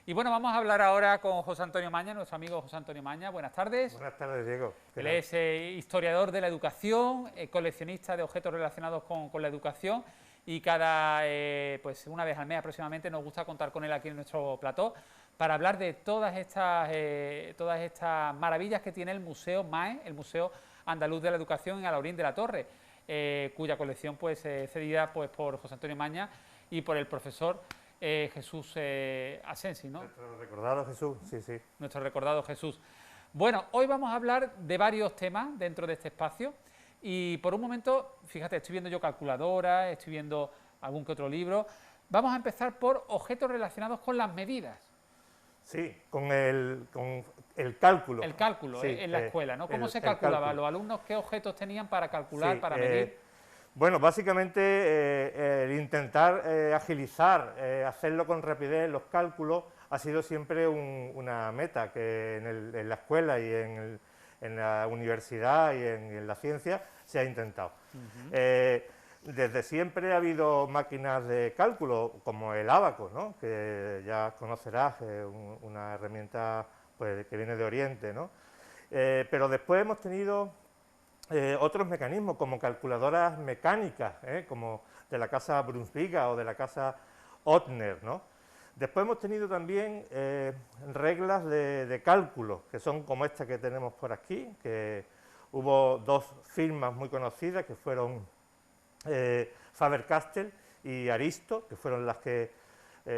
Y bueno, vamos a hablar ahora con José Antonio Maña, nuestro amigo José Antonio Maña. Buenas tardes. Buenas tardes, Diego. Él es historiador de la educación, coleccionista de objetos relacionados con la educación y pues una vez al mes aproximadamente nos gusta contar con él aquí en nuestro plató para hablar de todas estas maravillas que tiene el Museo MAE, el Museo Andaluz de la Educación en Alhaurín de la Torre, cuya colección pues cedida pues por José Antonio Maña y por el profesor Jesús Asensi, ¿no? Nuestro recordado Jesús, sí, sí. Nuestro recordado Jesús. Bueno, hoy vamos a hablar de varios temas dentro de este espacio y por un momento, fíjate, estoy viendo yo calculadoras, estoy viendo algún que otro libro. Vamos a empezar por objetos relacionados con las medidas. Sí, con el cálculo. El cálculo, sí, en la escuela, ¿no? ¿Cómo se calculaba? cálculo. ¿Los alumnos qué objetos tenían para calcular, Sí, para medir? Bueno, básicamente el intentar agilizar, hacerlo con rapidez los cálculos ha sido siempre una meta que en la escuela y en la universidad y en la ciencia se ha intentado. Desde siempre ha habido máquinas de cálculo como el ábaco, ¿no? Que ya conocerás, una herramienta pues, que viene de Oriente, ¿no? Pero después hemos tenido otros mecanismos como calculadoras mecánicas, como de la casa Brunsviga o de la casa Ottner, ¿no? Después hemos tenido también reglas de cálculo, que son como esta que tenemos por aquí, que hubo dos firmas muy conocidas que fueron Faber-Castell y Aristo, que fueron las que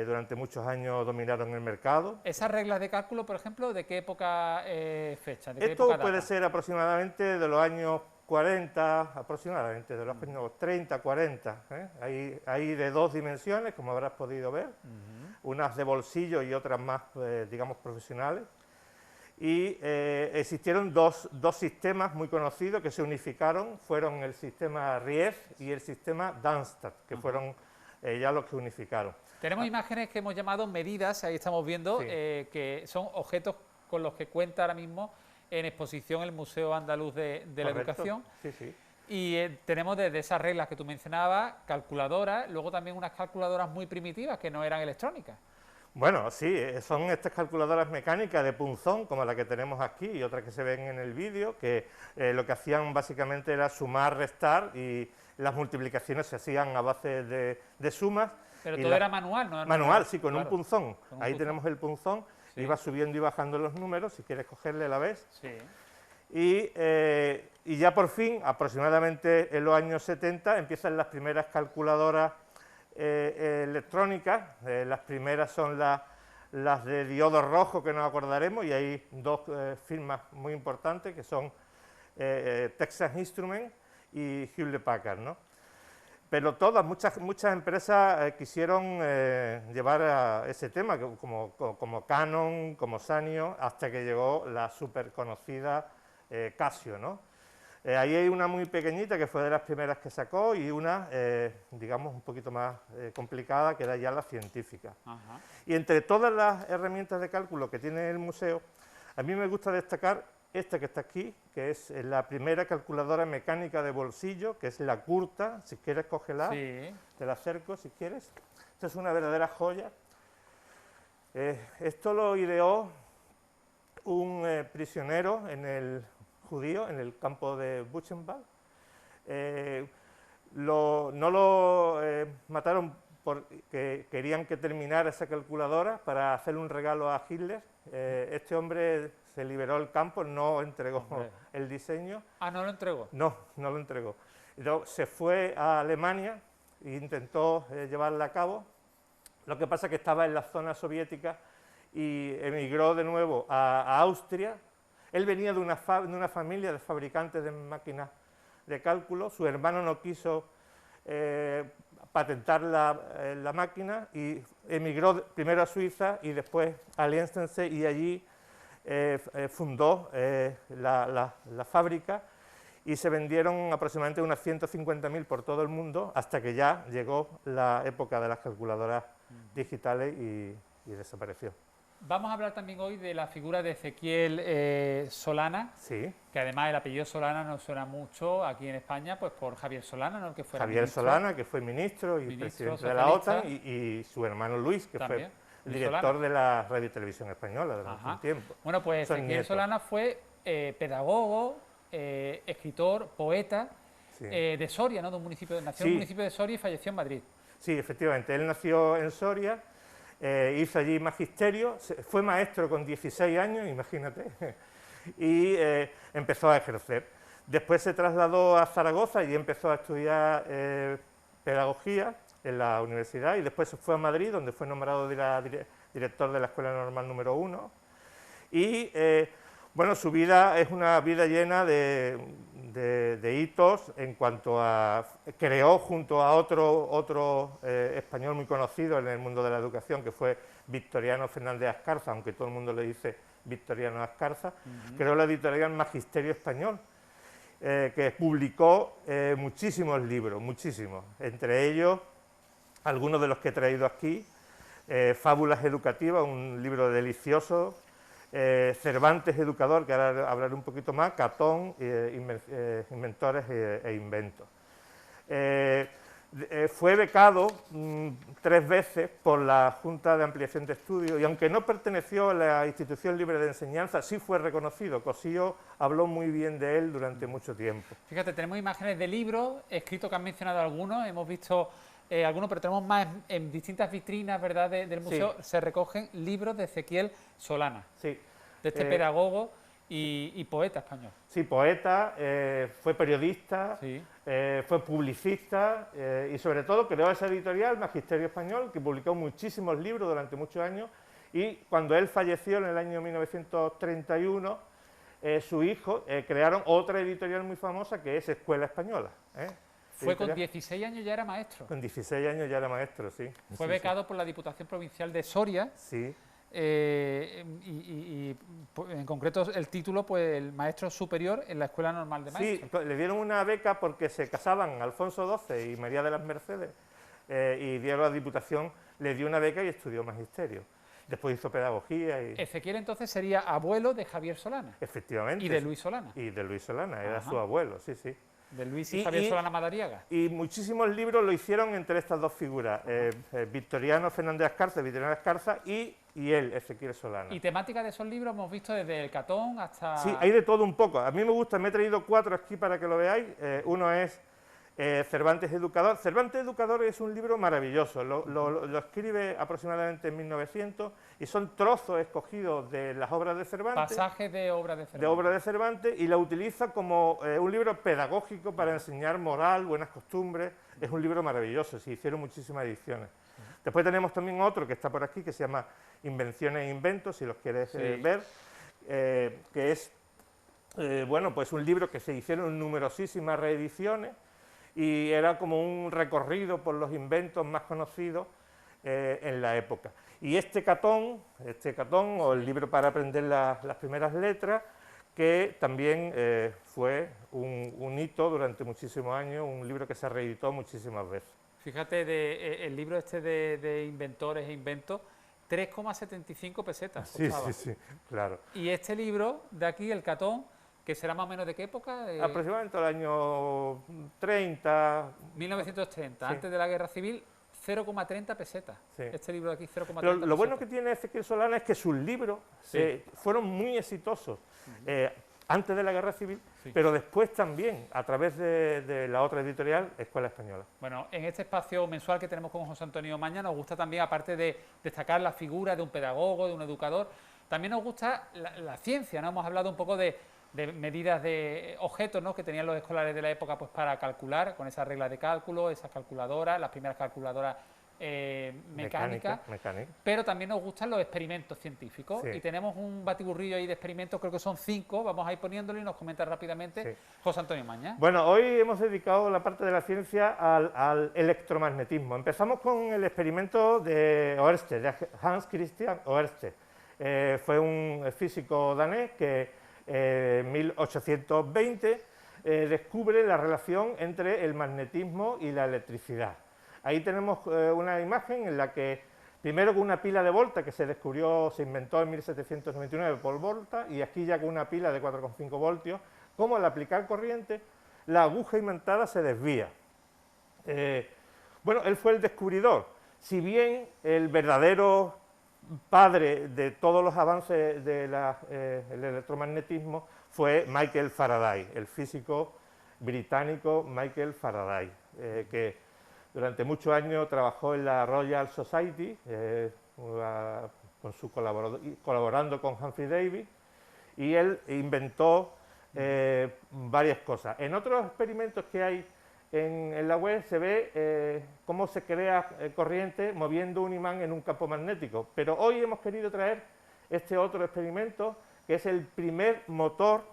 durante muchos años dominaron el mercado. ¿Esas reglas de cálculo, por ejemplo, de qué época fecha? ¿De qué Esto época puede data? ser aproximadamente de los años 40, aproximadamente, de los años 30, 40. Hay de dos dimensiones, como habrás podido ver, unas de bolsillo y otras más, digamos, profesionales. Y existieron dos sistemas muy conocidos que se unificaron, fueron el sistema Rief y el sistema Darmstadt, que fueron ya los que unificaron. Tenemos imágenes que hemos llamado medidas, ahí estamos viendo, Sí. Que son objetos con los que cuenta ahora mismo en exposición el Museo Andaluz de la Correcto. Educación. Sí, sí. Y tenemos desde esas reglas que tú mencionabas, calculadoras, luego también unas calculadoras muy primitivas que no eran electrónicas. Bueno, sí, son estas calculadoras mecánicas de punzón, como la que tenemos aquí y otras que se ven en el vídeo, que lo que hacían básicamente era sumar, restar y las multiplicaciones se hacían a base de sumas. Pero todo era manual, ¿no? Manual, sí, con claro, un punzón. con un Ahí punzón. tenemos el punzón, Sí. iba subiendo y bajando los números, si quieres cogerle la ves. Sí. Y ya por fin, aproximadamente en los años 70, empiezan las primeras calculadoras electrónicas. Las primeras son las de diodo rojo, que nos acordaremos, y hay dos firmas muy importantes que son Texas Instruments y Hewlett Packard, ¿no? Pero muchas empresas quisieron llevar a ese tema, como Canon, como Sanyo, hasta que llegó la súper conocida Casio, ¿no? Ahí hay una muy pequeñita que fue de las primeras que sacó y una, digamos, un poquito más complicada, que era ya la científica. Ajá. Y entre todas las herramientas de cálculo que tiene el museo, a mí me gusta destacar esta que está aquí, que es la primera calculadora mecánica de bolsillo, que es la Curta. Si quieres, cógela, Sí. te la acerco si quieres. Esta es una verdadera joya. Esto lo ideó un prisionero judío en el campo de Buchenwald. No lo mataron porque querían que terminara esa calculadora para hacerle un regalo a Hitler. Este hombre se liberó del campo, no entregó el diseño. Ah, ¿no lo entregó? No, no lo entregó. Entonces, se fue a Alemania e intentó llevarla a cabo. Lo que pasa es que estaba en la zona soviética y emigró de nuevo a Austria. Él venía de una familia de fabricantes de máquinas de cálculo. Su hermano no quiso patentar la máquina y emigró primero a Suiza y después a Liechtenstein, y allí fundó la fábrica, y se vendieron aproximadamente unas 150.000 por todo el mundo, hasta que ya llegó la época de las calculadoras digitales y desapareció. Vamos a hablar también hoy de la figura de Ezequiel Solana, Sí. que además el apellido Solana nos suena mucho aquí en España, pues por Javier Solana, ¿no? El que fuera Javier ministro. Solana, que fue ministro y Ministro presidente de la socialista. OTAN, y su hermano Luis, que También. director de la Radio y Televisión Española durante un tiempo. Bueno, pues Ezequiel Solana fue pedagogo, escritor, poeta de Soria, ¿no? De un municipio, nació en un municipio de Soria y falleció en Madrid. Sí, efectivamente, él nació en Soria, hizo allí magisterio, fue maestro con 16 años, imagínate, y empezó a ejercer. Después se trasladó a Zaragoza y empezó a estudiar pedagogía en la universidad, y después se fue a Madrid, donde fue nombrado director de la Escuela Normal número 1. Y bueno, su vida es una vida llena de hitos en cuanto a... Creó junto a otro español muy conocido en el mundo de la educación, que fue Victoriano Fernández Ascarza, aunque todo el mundo le dice Victoriano Ascarza, creó la editorial Magisterio Español, que publicó muchísimos libros, muchísimos, entre ellos algunos de los que he traído aquí, Fábulas Educativas, un libro delicioso, Cervantes Educador, que ahora hablaré un poquito más, Catón, Inventores e Inventos. Fue becado 3 veces por la Junta de Ampliación de Estudios, y aunque no perteneció a la Institución Libre de Enseñanza, sí fue reconocido. Cossío habló muy bien de él durante mucho tiempo. Fíjate, tenemos imágenes de libros, escritos que han mencionado algunos, hemos visto algunos, pero tenemos más en distintas vitrinas, ¿verdad?, del museo, se recogen libros de Ezequiel Solana, de este pedagogo y poeta español. Sí, poeta, fue periodista, fue publicista y sobre todo creó esa editorial, Magisterio Español, que publicó muchísimos libros durante muchos años, y cuando él falleció en el año 1931, su hijo crearon otra editorial muy famosa que es Escuela Española. Fue con 16 años ya era maestro. Con 16 años ya era maestro, sí. Fue becado por la Diputación Provincial de Soria. Sí. Y en concreto el título, pues el maestro superior en la Escuela Normal de Maestros. Sí, le dieron una beca porque se casaban Alfonso XII y María de las Mercedes, y dieron la Diputación, le dio una beca y estudió magisterio. Después hizo pedagogía. Ezequiel entonces sería abuelo de Javier Solana. Efectivamente. Y de Luis Solana. Y de Luis Solana, era su abuelo, sí, sí. De Luis y Javier Solana Madariaga. Y muchísimos libros lo hicieron entre estas dos figuras, Victoriano Fernández Ascarza, Victoriano Ascarza y él, Ezequiel Solana. ¿Y temática de esos libros hemos visto desde el Catón hasta...? Sí, hay de todo un poco. A mí me gusta, me he traído 4 aquí para que lo veáis. Uno es Cervantes Educador. Cervantes Educador es un libro maravilloso, lo escribe aproximadamente en 1900 y son trozos escogidos de las obras de Cervantes. Pasajes de obras de Cervantes. De obras de Cervantes, y la utiliza como un libro pedagógico para enseñar moral, buenas costumbres. Es un libro maravilloso, se hicieron muchísimas ediciones. Después tenemos también otro que está por aquí, que se llama Invenciones e Inventos, si los quieres ver, que es bueno, pues un libro que se hicieron numerosísimas reediciones, y era como un recorrido por los inventos más conocidos en la época. Y este Catón, o el libro para aprender las primeras letras, que también fue un hito durante muchísimos años, un libro que se reeditó muchísimas veces. Fíjate, el libro este de Inventores e Inventos, 3,75 pesetas. Sí, sí, sí, claro. Y este libro de aquí, el Catón, que será más o menos de qué época? Aproximadamente el año 30. 1930, antes de la Guerra Civil, 0,30 pesetas. Este libro de aquí, 0,30 pesetas. Lo bueno que tiene Ezequiel Solana es que sus libros fueron muy exitosos antes de la Guerra Civil, pero después también, a través de la otra editorial, Escuela Española. Bueno, en este espacio mensual que tenemos con José Antonio Maña, nos gusta también, aparte de destacar la figura de un pedagogo, de un educador, también nos gusta la ciencia, ¿no? Hemos hablado un poco de medidas de objetos, ¿no?, que tenían los escolares de la época, pues para calcular, con esas reglas de cálculo, esas calculadoras, las primeras calculadoras mecánicas, pero también nos gustan los experimentos científicos, y tenemos un batiburrillo ahí de experimentos, creo que son 5, vamos a ir poniéndolo y nos comenta rápidamente José Antonio Maña. Bueno, hoy hemos dedicado la parte de la ciencia al electromagnetismo. Empezamos con el experimento de Ørsted, de Hans Christian Ørsted. Fue un físico danés que en 1820 descubre la relación entre el magnetismo y la electricidad. Ahí tenemos una imagen en la que, primero con una pila de Volta que se inventó en 1799 por Volta, y aquí ya con una pila de 4,5 voltios, como al aplicar corriente, la aguja imantada se desvía. Bueno, él fue el descubridor. Si bien el verdadero padre de todos los avances del electromagnetismo fue Michael Faraday, el físico británico Michael Faraday, que durante muchos años trabajó en la Royal Society, colaborando con Humphrey Davy, y él inventó varias cosas. En otros experimentos que hay en la web se ve cómo se crea corriente moviendo un imán en un campo magnético, pero hoy hemos querido traer este otro experimento, que es el primer motor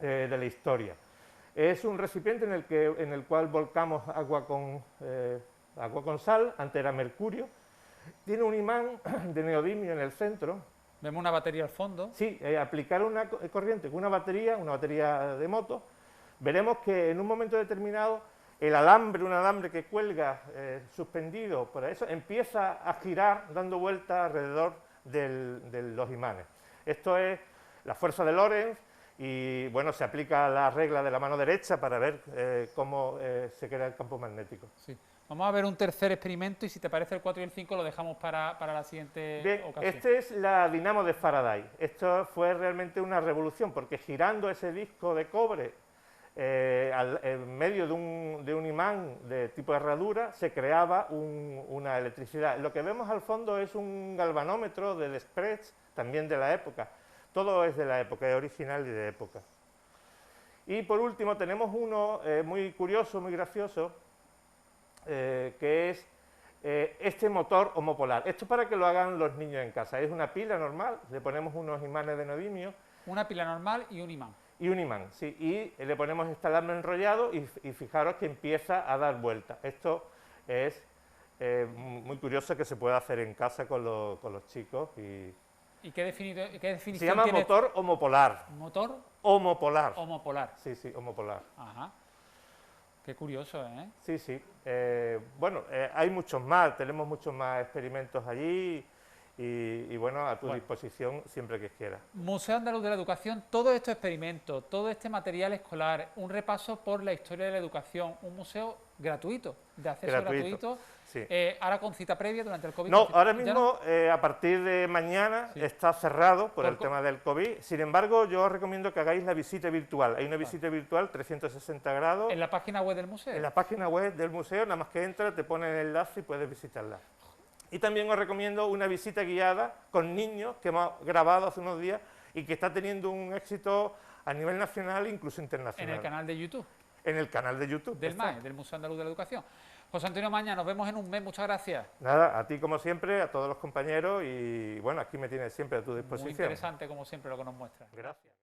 de la historia. Es un recipiente en el cual volcamos agua con sal, antes era mercurio, tiene un imán de neodimio en el centro. Vemos una batería al fondo. Sí, aplicar una corriente con una batería de moto, veremos que en un momento determinado el alambre, un alambre que cuelga suspendido por eso, empieza a girar dando vueltas alrededor de los imanes. Esto es la fuerza de Lorentz y bueno, se aplica la regla de la mano derecha para ver cómo se crea el campo magnético. Sí. Vamos a ver un tercer experimento y si te parece el 4 y el 5 lo dejamos para la siguiente ocasión. Esta es la dinamo de Faraday. Esto fue realmente una revolución porque girando ese disco de cobre en medio de un imán de tipo herradura se creaba una electricidad. Lo que vemos al fondo es un galvanómetro de Desprez, también de la época. Todo es de la época, es original y de época. Y por último tenemos uno muy curioso, muy gracioso, que es este motor homopolar. Esto es para que lo hagan los niños en casa. Es una pila normal, le ponemos unos imanes de neodimio. Una pila normal y un imán. Y un imán, sí. Y le ponemos este alambre enrollado y fijaros que empieza a dar vueltas. Esto es muy curioso que se puede hacer en casa con los chicos. ¿Y qué definición se llama tiene? Motor homopolar. ¿Motor? Homopolar. Homopolar. Sí, sí, homopolar. Ajá. Qué curioso, ¿eh? Sí, sí. Bueno, hay muchos más, tenemos muchos más experimentos allí y bueno, a tu disposición siempre que quieras. Museo Andaluz de la Educación, todos estos experimentos, todo este material escolar, un repaso por la historia de la educación, un museo gratuito, de acceso gratuito. Sí. Ahora con cita previa durante el COVID. No, ahora mismo, a partir de mañana, sí, está cerrado por el tema del COVID. Sin embargo, yo os recomiendo que hagáis la visita virtual. Hay una visita virtual 360 grados. ¿En la página web del museo? En la página web del museo, nada más que entra, te pone el enlace y puedes visitarla. Y también os recomiendo una visita guiada con niños que hemos grabado hace unos días y que está teniendo un éxito a nivel nacional e incluso internacional. En el canal de YouTube. En el canal de YouTube. Del MAE, del Museo Andaluz de la Educación. José Antonio Maña, nos vemos en un mes, muchas gracias. Nada, a ti como siempre, a todos los compañeros y bueno, aquí me tienes siempre a tu disposición. Muy interesante como siempre lo que nos muestras. Gracias.